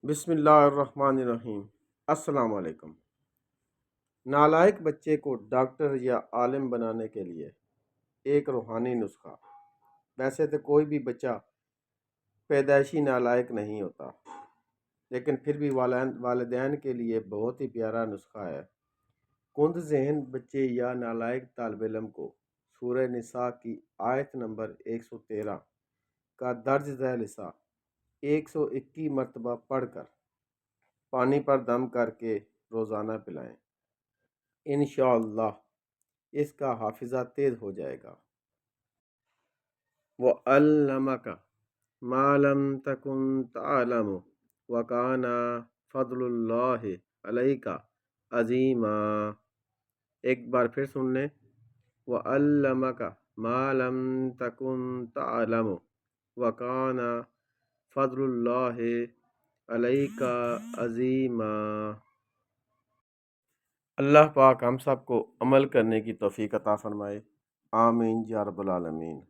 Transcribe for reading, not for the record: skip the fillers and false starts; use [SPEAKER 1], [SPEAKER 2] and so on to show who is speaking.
[SPEAKER 1] بسم اللہ الرحمن الرحیم۔ السلام علیکم۔ نالائق بچے کو ڈاکٹر یا عالم بنانے کے لیے ایک روحانی نسخہ۔ ویسے تو کوئی بھی بچہ پیدائشی نالائق نہیں ہوتا، لیکن پھر بھی والدین کے لیے بہت ہی پیارا نسخہ ہے۔ کند ذہن بچے یا نالائق طالب علم کو سورہ نساء کی آیت نمبر 113 کا درج ذیل حصہ 121 مرتبہ پڑھ کر پانی پر دم کر کے روزانہ پلائیں۔ انشاءاللہ اس کا حافظہ تیز ہو جائے گا۔ وَعَلَّمَكَ مَا لَمْ تَكُنْ تَعْلَمُ وَكَانَ فَضْلُ اللَّهِ عَلَيْكَ عَظِيمًا۔ ایک بار پھر سن لیں۔ وَعَلَّمَكَ مَا لَمْ تَكُنْ تَعْلَمُ وَكَانَ فَضْلُ اللَّهِ عَلَيْكَ عَظِيمًا۔ اللہ پاک ہم سب کو عمل کرنے کی توفیق عطا فرمائے، آمین یا رب العالمین۔